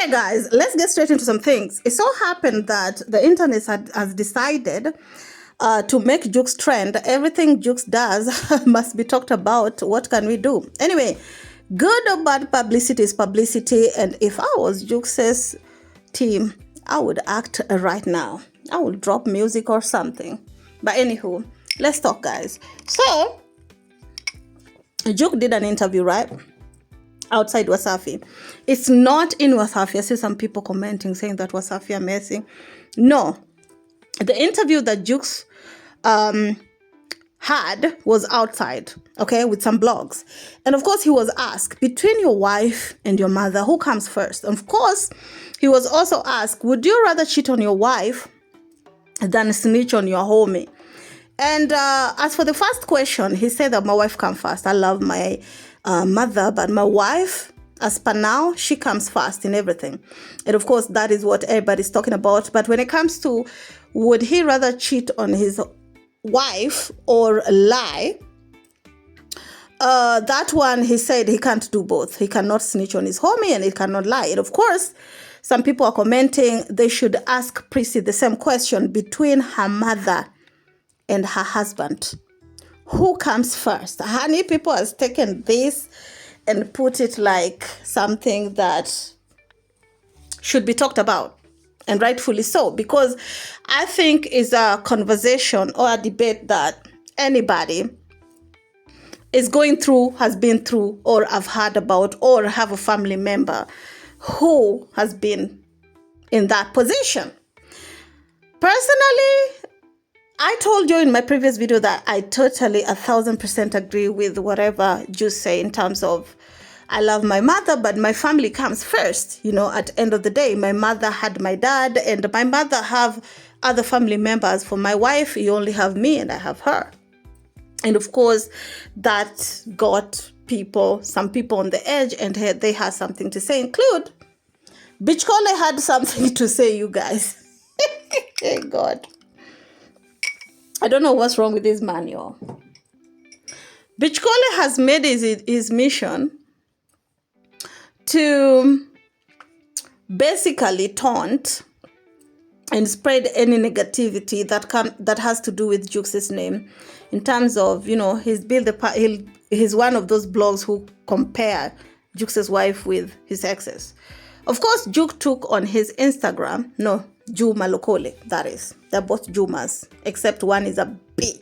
Okay, guys, let's get straight into some things. It so happened that the internet has decided to make JUX trend. Everything JUX does must be talked about. What can we do? Anyway, good or bad publicity is publicity. And if I was JUX's team, I would act right now. I would drop music or something. But anywho, let's talk, guys. So, JUX did an interview, right? Outside Wasafi. It's not in Wasafi. I see some people commenting saying that Wasafi are messing. No. The interview that JUX had was outside, okay, with some blogs. And of course, he was asked, between your wife and your mother, who comes first? Of course, he was also asked, would you rather cheat on your wife than snitch on your homie? And as for the first question, he said that my wife comes first. I love my mother, but my wife, as per now, she comes first in everything. And of course, that is what everybody's talking about. But when it comes to would he rather cheat on his wife or lie, that one, he said he can't do both. He cannot snitch on his homie and he cannot lie. And of course, some people are commenting they should ask Prissy the same question between her mother and her husband. Who comes first? Honey, people has taken this and put it like something that should be talked about, and rightfully so, because I think it's a conversation or a debate that anybody is going through, has been through, or have heard about, or have a family member who has been in that position. Personally, I told you in my previous video that I totally 1000% agree with whatever you say in terms of I love my mother, but my family comes first. You know, at the end of the day, my mother had my dad and my mother have other family members. For my wife, you only have me and I have her. And of course, that got people, some people on the edge, and they had something to say, include Bitch Cole had something to say, you guys. Thank God. I don't know what's wrong with this man, y'all. Bitch Cole has made his mission to basically taunt and spread any negativity that has to do with JUX's name, in terms of, you know, he's one of those blogs who compare JUX's wife with his exes. Of course, JUX took on his Instagram, no, Juma Lokole, that is. They're both Jumas, except one is a B.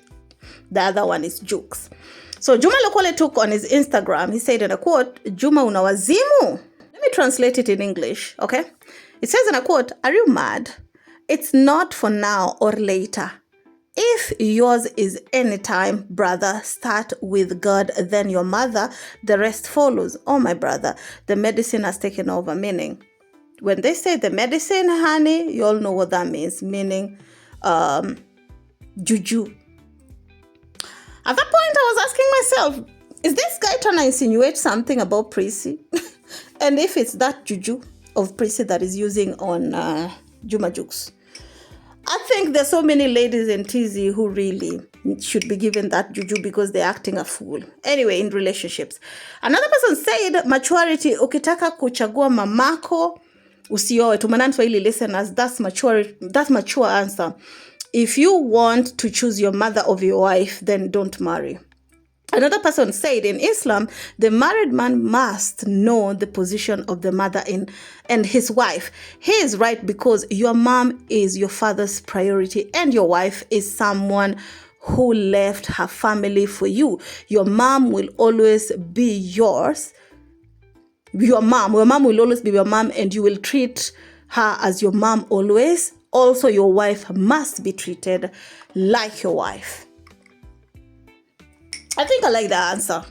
The other one is JUX. So Juma Lokole took on his Instagram, he said in a quote, Juma unawazimu. Let me translate it in English, okay? It says in a quote, are you mad? It's not for now or later. If yours is anytime, brother, start with God, then your mother, the rest follows. Oh, my brother, the medicine has taken over, meaning, when they say the medicine, honey, you all know what that means, meaning juju. At that point, I was asking myself, is this guy trying to insinuate something about Prissy? And if it's that juju of Prissy that is using on Juma JUX, I think there's so many ladies in TZ who really should be given that juju because they're acting a fool. Anyway, in relationships. Another person said, maturity, ukitaka kuchagua mamako, usioe. Tumanan Swahili listeners, that's mature answer. If you want to choose your mother over your wife, then don't marry. Another person said, in Islam, the married man must know the position of the mother and his wife. He is right, because your mom is your father's priority and your wife is someone who left her family for you. Your mom will always be yours. Your mom will always be your mom, and you will treat her as your mom always. Also, your wife must be treated like your wife. I think I like that answer.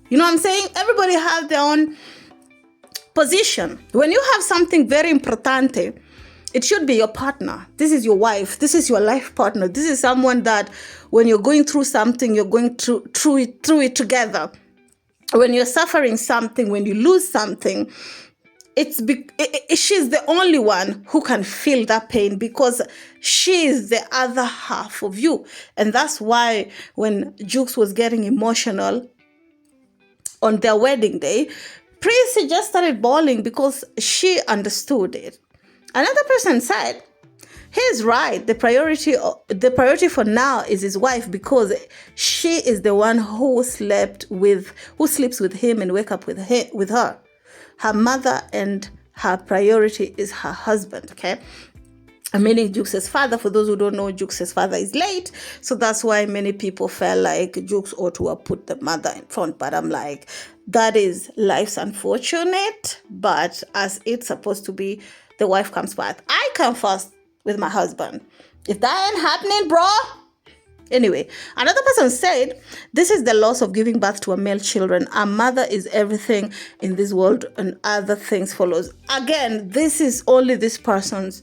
You know what I'm saying? Everybody has their own position. When you have something very importante, it should be your partner. This is your wife. This is your life partner. This is someone that when you're going through something, you're going through it together. When you're suffering something, when you lose something, she's the only one who can feel that pain, because she is the other half of you. And that's why when JUX was getting emotional on their wedding day, Prissy just started bawling because she understood it. Another person said, he's right. The priority for now is his wife, because she is the one who sleeps with him and wake up with her. Her mother and her priority is her husband. Okay. Meaning JUX's father. For those who don't know, JUX's father is late. So that's why many people felt like JUX ought to have put the mother in front. But I'm like, that is life's unfortunate. But as it's supposed to be, the wife comes first. I come first with my husband. If that ain't happening, bro. Anyway, another person said, this is the loss of giving birth to a male children. A mother is everything in this world and other things follows. Again, this is only this person's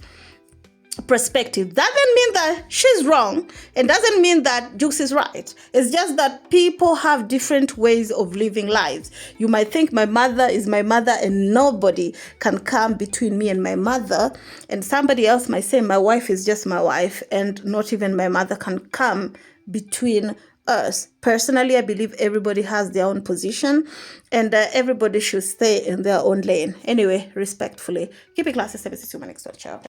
perspective. Doesn't mean that she's wrong, and doesn't mean that JUX is right. It's just that people have different ways of living lives. You might think my mother is my mother and nobody can come between me and my mother, and somebody else might say my wife is just my wife and not even my mother can come between us. Personally, I believe everybody has their own position, and everybody should stay in their own lane. Anyway, respectfully, keep it classy. 72 my next one. Ciao.